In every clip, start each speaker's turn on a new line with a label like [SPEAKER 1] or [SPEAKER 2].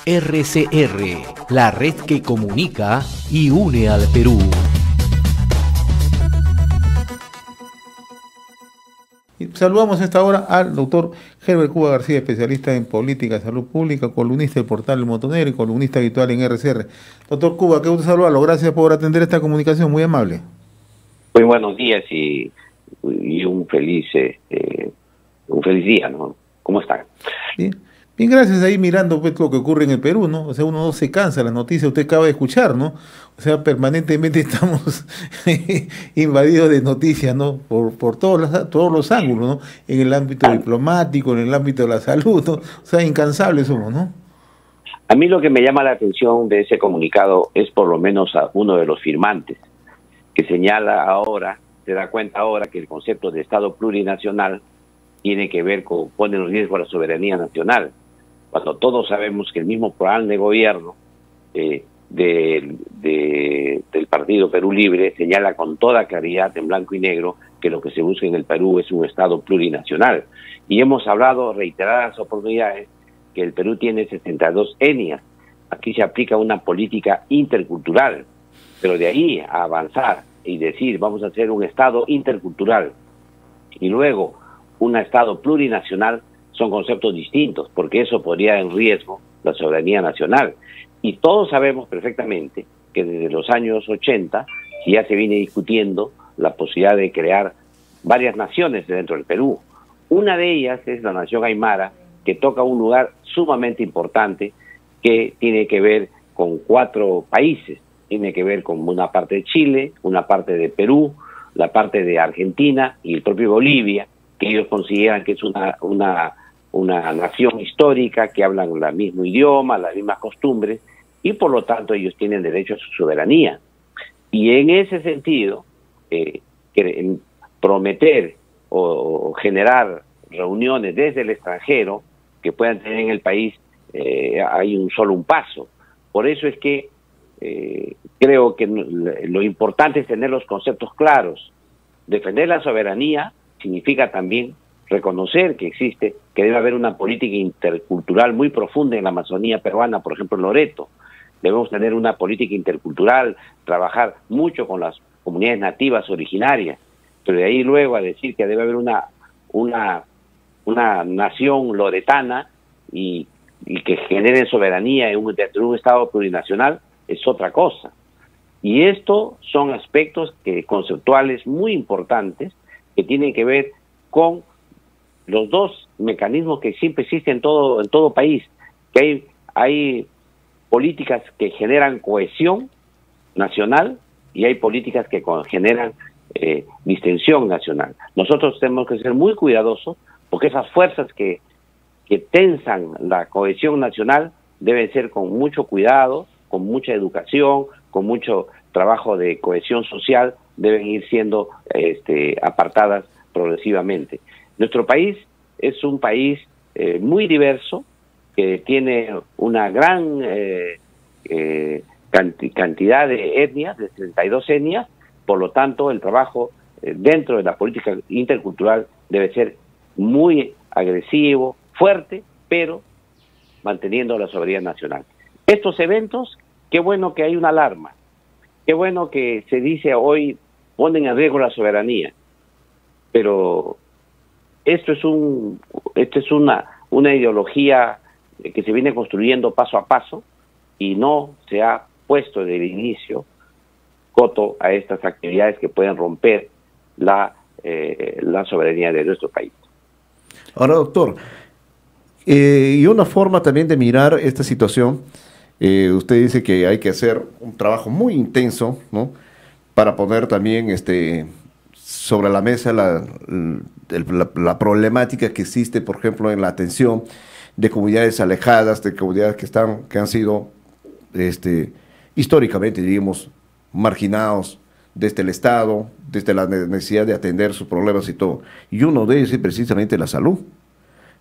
[SPEAKER 1] RCR, la red que comunica y une al Perú.
[SPEAKER 2] Y saludamos a esta hora al doctor Herbert Cuba García, especialista en política, salud pública, columnista del portal El Montonero y columnista habitual en RCR. Doctor Cuba, qué gusto saludarlo. Gracias por atender esta comunicación, muy amable.
[SPEAKER 3] Muy buenos días y un feliz día, ¿no? ¿Cómo están?
[SPEAKER 2] Bien, bien, gracias. Ahí mirando pues, lo que ocurre en el Perú, ¿no? O sea, uno no se cansa de las noticias, usted acaba de escuchar, ¿no? O sea, permanentemente estamos invadidos de noticias, ¿no? Por todos los ángulos, ¿no? En el ámbito diplomático, en el ámbito de la salud, ¿no? O sea, incansables somos, ¿no?
[SPEAKER 3] A mí lo que me llama la atención de ese comunicado es por lo menos a uno de los firmantes, que señala ahora, se da cuenta ahora que el concepto de Estado plurinacional tiene que ver con poner en riesgo a la soberanía nacional, cuando todos sabemos que el mismo plan de gobierno del Partido Perú Libre señala con toda claridad en blanco y negro que lo que se busca en el Perú es un Estado plurinacional. Y hemos hablado reiteradas oportunidades que el Perú tiene 62 etnias. Aquí se aplica una política intercultural, pero de ahí a avanzar y decir vamos a hacer un Estado intercultural y luego un Estado plurinacional son conceptos distintos, porque eso podría en riesgo la soberanía nacional. Y todos sabemos perfectamente que desde los años 80 ya se viene discutiendo la posibilidad de crear varias naciones dentro del Perú. Una de ellas es la nación aymara, que toca un lugar sumamente importante que tiene que ver con 4 países. Tiene que ver con una parte de Chile, una parte de Perú, la parte de Argentina y el propio Bolivia, que ellos consideran que es una nación histórica, que hablan el mismo idioma, las mismas costumbres, y por lo tanto ellos tienen derecho a su soberanía. Y en ese sentido, prometer o generar reuniones desde el extranjero que puedan tener en el país, hay solo un paso. Por eso es que creo que lo importante es tener los conceptos claros. Defender la soberanía significa también reconocer que existe, que debe haber una política intercultural muy profunda en la Amazonía peruana, por ejemplo en Loreto. Debemos tener una política intercultural, trabajar mucho con las comunidades nativas originarias, pero de ahí luego a decir que debe haber una nación loretana y que genere soberanía dentro de un Estado plurinacional es otra cosa. Y esto son aspectos conceptuales muy importantes que tienen que ver con los dos mecanismos que siempre existen en todo país, que hay políticas que generan cohesión nacional y hay políticas que generan distensión nacional. Nosotros tenemos que ser muy cuidadosos porque esas fuerzas que tensan la cohesión nacional deben ser con mucho cuidado, con mucha educación, con mucho trabajo de cohesión social, deben ir siendo apartadas progresivamente. Nuestro país es un país muy diverso, que tiene una gran cantidad de etnias, de 32 etnias, por lo tanto el trabajo dentro de la política intercultural debe ser muy agresivo, fuerte, pero manteniendo la soberanía nacional. Estos eventos, qué bueno que hay una alarma, qué bueno que se dice hoy ponen en riesgo la soberanía, pero esto es una ideología que se viene construyendo paso a paso y no se ha puesto desde el inicio coto a estas actividades que pueden romper la soberanía de nuestro país.
[SPEAKER 4] Ahora, doctor, y una forma también de mirar esta situación, usted dice que hay que hacer un trabajo muy intenso, ¿no?, para poner también sobre la mesa la problemática que existe, por ejemplo, en la atención de comunidades alejadas, de comunidades que han sido históricamente, digamos, marginados desde el Estado, desde la necesidad de atender sus problemas y todo. Y uno de ellos es precisamente la salud.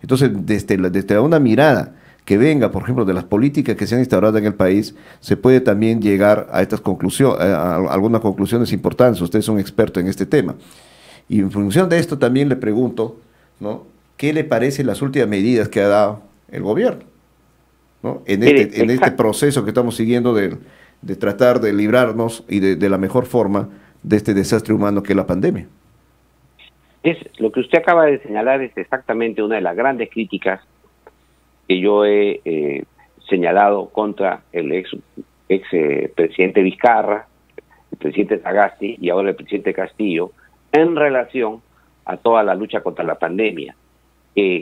[SPEAKER 4] Entonces, desde una mirada que venga, por ejemplo, de las políticas que se han instaurado en el país, se puede también llegar a estas conclusiones, a algunas conclusiones importantes. Usted es un experto en este tema. Y en función de esto también le pregunto, ¿no?, ¿qué le parecen las últimas medidas que ha dado el gobierno? ¿no? En
[SPEAKER 3] Mire,
[SPEAKER 4] este proceso que estamos siguiendo de tratar de librarnos y de la mejor forma de este desastre humano que es la pandemia.
[SPEAKER 3] Lo que usted acaba de señalar es exactamente una de las grandes críticas que yo he señalado contra el ex presidente Vizcarra, el presidente Sagasti y ahora el presidente Castillo, en relación a toda la lucha contra la pandemia.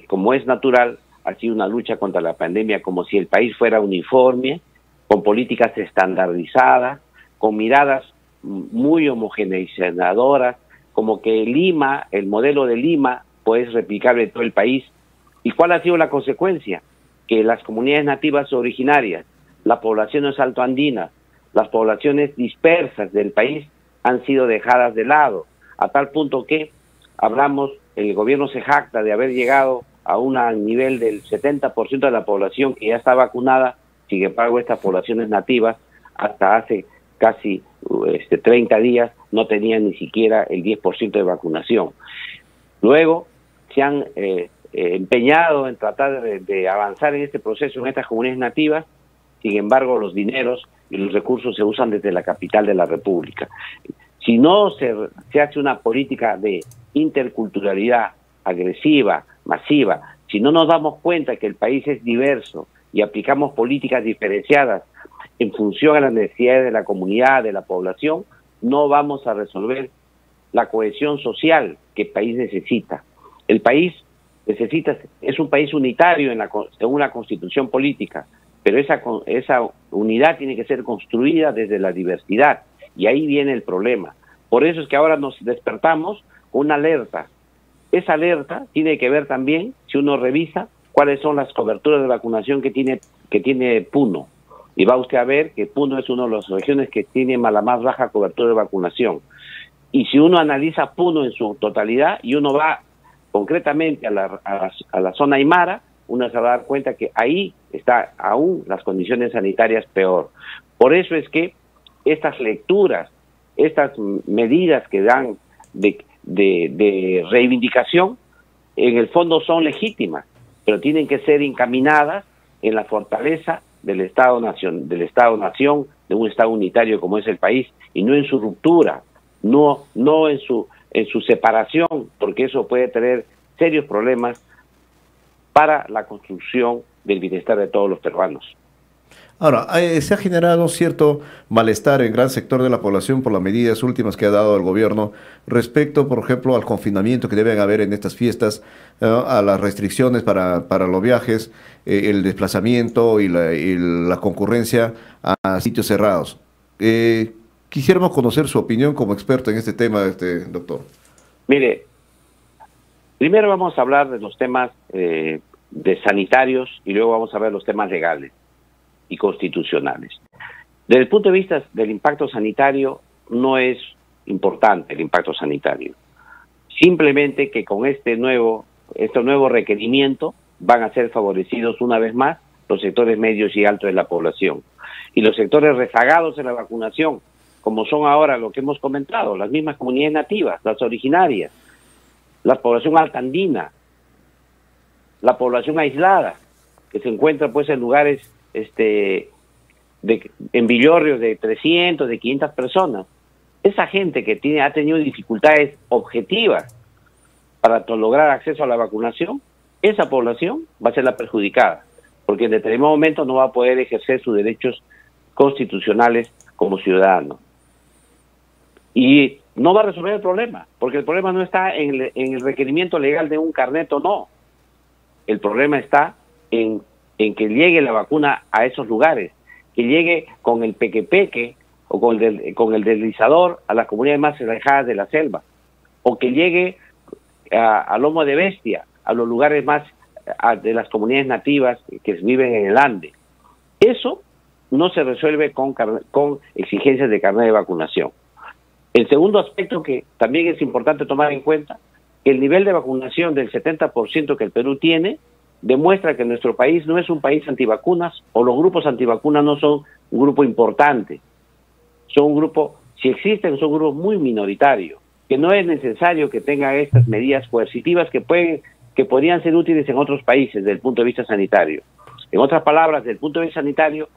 [SPEAKER 3] Como es natural, ha sido una lucha contra la pandemia como si el país fuera uniforme, con políticas estandarizadas, con miradas muy homogeneizadoras, como que Lima, el modelo de Lima, pues es replicable en todo el país. ¿Y cuál ha sido la consecuencia? Que las comunidades nativas originarias, las poblaciones altoandinas, las poblaciones dispersas del país han sido dejadas de lado, a tal punto que el gobierno se jacta de haber llegado a un nivel del 70% de la población que ya está vacunada. Sin embargo, estas poblaciones nativas, hasta hace casi 30 días, no tenían ni siquiera el 10% de vacunación. Luego se han empeñado en tratar de avanzar en este proceso en estas comunidades nativas. Sin embargo, los dineros y los recursos se usan desde la capital de la República. Si no se hace una política de interculturalidad agresiva, masiva, si no nos damos cuenta que el país es diverso y aplicamos políticas diferenciadas en función a las necesidades de la comunidad, de la población, no vamos a resolver la cohesión social que el país necesita. El país es un país unitario según la constitución política, pero esa unidad tiene que ser construida desde la diversidad, y ahí viene el problema. Por eso es que ahora nos despertamos con una alerta. Esa alerta tiene que ver también, si uno revisa, cuáles son las coberturas de vacunación que tiene Puno. Y va usted a ver que Puno es una de las regiones que tiene la más baja cobertura de vacunación. Y si uno analiza Puno en su totalidad y uno va concretamente a la zona Aymara, uno se va a dar cuenta que ahí está aún las condiciones sanitarias peor. Por eso es que estas lecturas, estas medidas que dan de reivindicación, en el fondo son legítimas, pero tienen que ser encaminadas en la fortaleza del Estado-Nación, de un Estado unitario como es el país, y no en su ruptura, no en su separación, porque eso puede tener serios problemas para la construcción del bienestar de todos los peruanos.
[SPEAKER 4] Ahora, se ha generado cierto malestar en gran sector de la población por las medidas últimas que ha dado el gobierno respecto, por ejemplo, al confinamiento que deben haber en estas fiestas, a las restricciones para los viajes, el desplazamiento y la concurrencia a sitios cerrados. Quisiéramos conocer su opinión como experto en este tema, doctor. Mire,
[SPEAKER 3] primero vamos a hablar de los temas de sanitarios y luego vamos a ver los temas legales y constitucionales. Desde el punto de vista del impacto sanitario, no es importante el impacto sanitario. Simplemente que con este nuevo requerimiento van a ser favorecidos una vez más los sectores medios y altos de la población. Y los sectores rezagados en la vacunación, como son ahora lo que hemos comentado, las mismas comunidades nativas, las originarias, la población altandina, la población aislada, que se encuentra pues en lugares en villorrios de 300, de 500 personas. Esa gente que ha tenido dificultades objetivas para lograr acceso a la vacunación, esa población va a ser la perjudicada, porque en determinado momento no va a poder ejercer sus derechos constitucionales como ciudadano. Y no va a resolver el problema, porque el problema no está en el requerimiento legal de un carnet o no. El problema está en que llegue la vacuna a esos lugares, que llegue con el peque-peque o con el deslizador a las comunidades más alejadas de la selva, o que llegue a lomo de bestia a los lugares más de las comunidades nativas que viven en el Ande. Eso no se resuelve con exigencias de carnet de vacunación. El segundo aspecto que también es importante tomar en cuenta, que el nivel de vacunación del 70% que el Perú tiene demuestra que nuestro país no es un país antivacunas, o los grupos antivacunas no son un grupo importante. Son un grupo, si existen, son grupos muy minoritarios, que no es necesario que tengan estas medidas coercitivas que podrían ser útiles en otros países desde el punto de vista sanitario. En otras palabras, desde el punto de vista sanitario,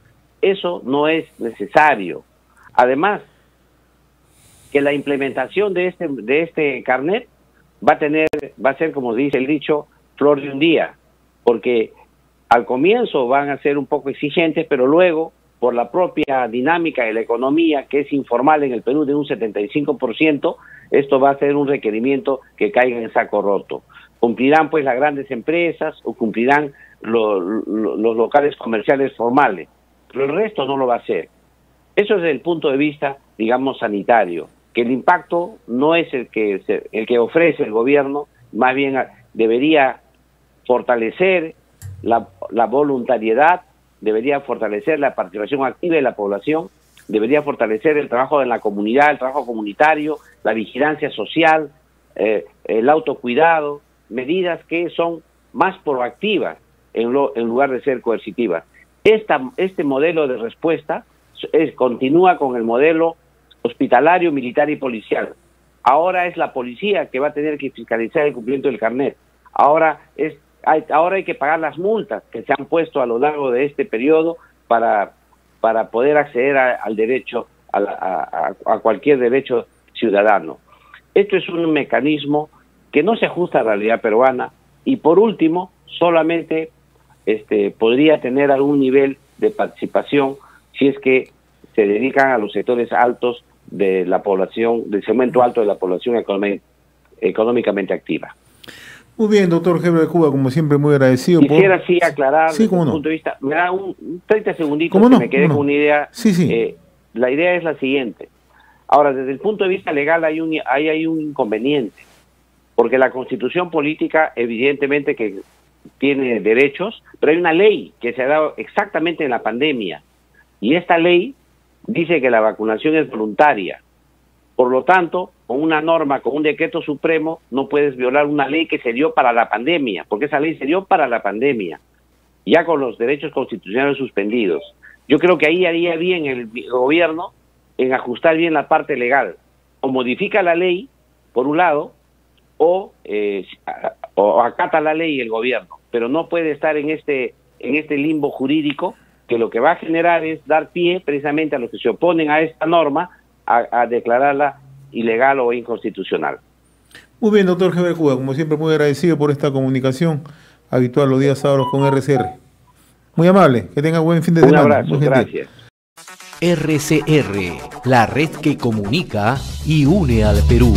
[SPEAKER 3] eso no es necesario. Además, que la implementación de este carnet va a ser, como dice el dicho, flor de un día, porque al comienzo van a ser un poco exigentes, pero luego, por la propia dinámica de la economía, que es informal en el Perú de un 75%, esto va a ser un requerimiento que caiga en saco roto. Cumplirán pues las grandes empresas o cumplirán los locales comerciales formales, pero el resto no lo va a hacer. Eso es desde el punto de vista, digamos, sanitario, que el impacto no es el que ofrece el gobierno, más bien debería fortalecer la voluntariedad, debería fortalecer la participación activa de la población, debería fortalecer el trabajo en la comunidad, el trabajo comunitario, la vigilancia social, el autocuidado, medidas que son más proactivas en lugar de ser coercitivas. Este modelo de respuesta continúa con el modelo hospitalario, militar y policial. Ahora es la policía que va a tener que fiscalizar el cumplimiento del carnet. Ahora hay que pagar las multas que se han puesto a lo largo de este periodo para poder acceder al derecho, a cualquier derecho ciudadano. Esto es un mecanismo que no se ajusta a la realidad peruana y, por último, solamente podría tener algún nivel de participación si es que se dedican a los sectores altos de la población, del segmento alto de la población económicamente activa.
[SPEAKER 2] Muy bien, doctor Gebel de Cuba, como siempre, muy agradecido.
[SPEAKER 3] Quisiera sí aclarar
[SPEAKER 2] sí,
[SPEAKER 3] desde
[SPEAKER 2] no.
[SPEAKER 3] un punto de vista, me da un 30 segunditos
[SPEAKER 2] no?
[SPEAKER 3] que me quedé con una idea.
[SPEAKER 2] Sí.
[SPEAKER 3] La idea es la siguiente. Ahora, desde el punto de vista legal hay un inconveniente, porque la Constitución política evidentemente que tiene derechos, pero hay una ley que se ha dado exactamente en la pandemia, y esta ley dice que la vacunación es voluntaria. Por lo tanto, con una norma, con un decreto supremo, no puedes violar una ley que se dio para la pandemia, porque esa ley se dio para la pandemia, ya con los derechos constitucionales suspendidos. Yo creo que ahí haría bien el gobierno en ajustar bien la parte legal. O modifica la ley, por un lado, o acata la ley el gobierno, pero no puede estar en este limbo jurídico que lo que va a generar es dar pie precisamente a los que se oponen a esta norma a declararla ilegal o inconstitucional.
[SPEAKER 2] Muy bien, doctor Gebel de Cuba, como siempre, muy agradecido por esta comunicación habitual los días sábados con RCR. Muy amable, que tenga buen fin de semana.
[SPEAKER 3] Un abrazo, gracias.
[SPEAKER 1] RCR, la red que comunica y une al Perú.